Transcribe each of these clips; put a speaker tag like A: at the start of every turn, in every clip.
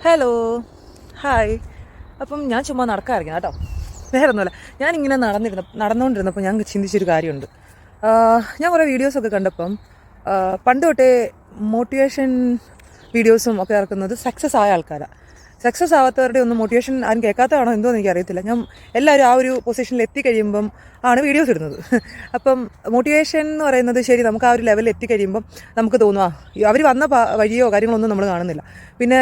A: Hello hi. അപ്പം ഞാൻ ചുമ്മാ നടക്കാറില്ല കേട്ടോ, വേറെ ഒന്നുമല്ല. ഞാനിങ്ങനെ നടന്നുകൊണ്ടിരുന്നപ്പോൾ ഞാൻ ചിന്തിച്ചൊരു കാര്യമുണ്ട്. ഞാൻ കുറേ വീഡിയോസൊക്കെ കണ്ടപ്പം പണ്ട് തൊട്ടേ മോട്ടിവേഷൻ വീഡിയോസും ഒക്കെ ഇറക്കുന്നത് സക്സസ് ആയ ആൾക്കാരാണ്. സക്സസ് ആവാത്തവരുടെ ഒന്നും മോട്ടിവേഷൻ ആരും കേൾക്കാത്തതാണോ എന്തോ എനിക്കറിയത്തില്ല. ഞാൻ എല്ലാവരും ആ ഒരു പൊസിഷനിൽ എത്തിക്കഴിയുമ്പം ആണ് വീഡിയോസ് ഇടുന്നത്. അപ്പം മോട്ടിവേഷൻ എന്ന് പറയുന്നത് ശരി, നമുക്ക് ആ ഒരു ലെവലിൽ എത്തിക്കഴിയുമ്പം നമുക്ക് തോന്നുക അവർ വന്ന വഴിയോ കാര്യങ്ങളൊന്നും നമ്മൾ കാണുന്നില്ല. പിന്നെ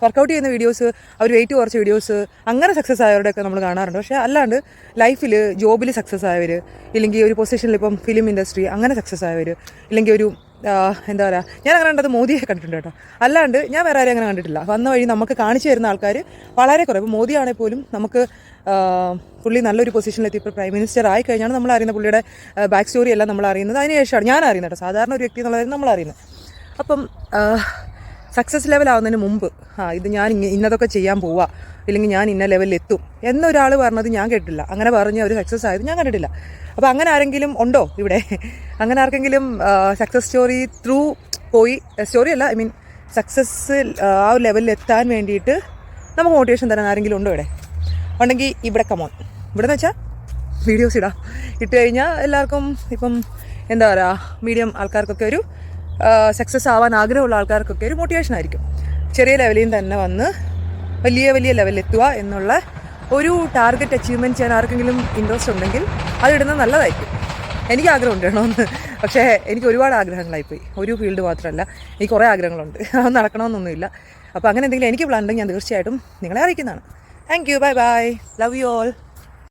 A: വർക്കൗട്ട് ചെയ്യുന്ന വീഡിയോസ്, അവർ വെയിറ്റ് കുറച്ച വീഡിയോസ്, അങ്ങനെ സക്സസ് ആയവരുടെയൊക്കെ നമ്മൾ കാണാറുണ്ട്. പക്ഷേ അല്ലാണ്ട് ലൈഫിൽ ജോബിൽ സക്സസ് ആയവർ, ഇല്ലെങ്കിൽ ഒരു പൊസിഷനിൽ ഇപ്പം ഫിലിം ഇൻഡസ്ട്രി അങ്ങനെ സക്സസ് ആയവർ, ഇല്ലെങ്കിൽ ഒരു എന്താ പറയുക, ഞാൻ അങ്ങനെ കണ്ടത് മോദിയെ കണ്ടിട്ടുണ്ട് കേട്ടോ. അല്ലാണ്ട് ഞാൻ വേറെ ആരെയും അങ്ങനെ കണ്ടിട്ടില്ല. വന്ന വഴി നമുക്ക് കാണിച്ചു തരുന്ന ആൾക്കാർ വളരെ കുറവ്. ഇപ്പോൾ മോദി ആണെങ്കിൽ പോലും നമുക്ക് പുള്ളി നല്ലൊരു പൊസിഷനിലെത്തി ഇപ്പോൾ പ്രൈം മിനിസ്റ്റർ ആയി കഴിഞ്ഞാണ് നമ്മൾ അറിയുന്നത്. പുള്ളിയുടെ ബാക്ക് സ്റ്റോറി എല്ലാം നമ്മൾ അറിയുന്നത് അതിന് ശേഷമാണ് ഞാൻ അറിയുന്നത് കേട്ടോ. സാധാരണ ഒരു വ്യക്തി എന്നുള്ളതായിരുന്നു നമ്മൾ അറിയുന്നത്. അപ്പം സക്സസ് ലെവലാവുന്നതിന് മുമ്പ് ഇത് ഞാൻ ഇന്നതൊക്കെ ചെയ്യാൻ പോവുക, ഇല്ലെങ്കിൽ ഞാൻ ഇന്ന ലെവലിൽ എത്തും എന്നൊരാൾ പറഞ്ഞത് ഞാൻ കേട്ടിട്ടില്ല. അങ്ങനെ പറഞ്ഞ് അവർ സക്സസ് ആയത് ഞാൻ കണ്ടിട്ടില്ല. അപ്പോൾ അങ്ങനെ ആരെങ്കിലും ഉണ്ടോ ഇവിടെ? അങ്ങനെ ആർക്കെങ്കിലും സക്സസ് സ്റ്റോറി ത്രൂ പോയി, സ്റ്റോറി അല്ല, ഐ മീൻ സക്സസ് ആ ഒരു ലെവലിൽ എത്താൻ വേണ്ടിയിട്ട് നമുക്ക് മോട്ടിവേഷൻ തരാൻ ആരെങ്കിലും ഉണ്ടോ ഇവിടെ? ഉണ്ടെങ്കിൽ ഇവിടെ കമോൺ. ഇവിടെ എന്ന് വെച്ചാൽ വീഡിയോസ് ഇട്ട് കഴിഞ്ഞാൽ എല്ലാവർക്കും ഇപ്പം എന്താ പറയുക, മീഡിയം ആൾക്കാർക്കൊക്കെ ഒരു സക്സസ് ആവാൻ ആഗ്രഹമുള്ള ആൾക്കാർക്കൊക്കെ ഒരു മോട്ടിവേഷൻ ആയിരിക്കും. ചെറിയ ലെവലിൽ തന്നെ വന്ന് വലിയ വലിയ ലെവലിൽ എത്തുക എന്നുള്ള ഒരു ടാർഗറ്റ് അച്ചീവ്മെൻറ്റ് ചെയ്യാൻ ആർക്കെങ്കിലും ഇൻട്രസ്റ്റ് ഉണ്ടെങ്കിൽ അതിടുന്നത് നല്ലതായിരിക്കും. എനിക്ക് ആഗ്രഹമുണ്ട് വേണമെന്ന്, പക്ഷേ എനിക്ക് ഒരുപാട് ആഗ്രഹങ്ങളായിപ്പോയി. ഒരു ഫീൽഡ് മാത്രമല്ല, എനിക്ക് കുറേ ആഗ്രഹങ്ങളുണ്ട്. അത് നടക്കണമെന്നൊന്നുമില്ല. അപ്പോൾ അങ്ങനെ എന്തെങ്കിലും എനിക്ക് പ്ലാൻ ഉണ്ടെങ്കിൽ ഞാൻ തീർച്ചയായിട്ടും നിങ്ങളെ അറിയിക്കുന്നതാണ്. Thank you, bye bye, love you all.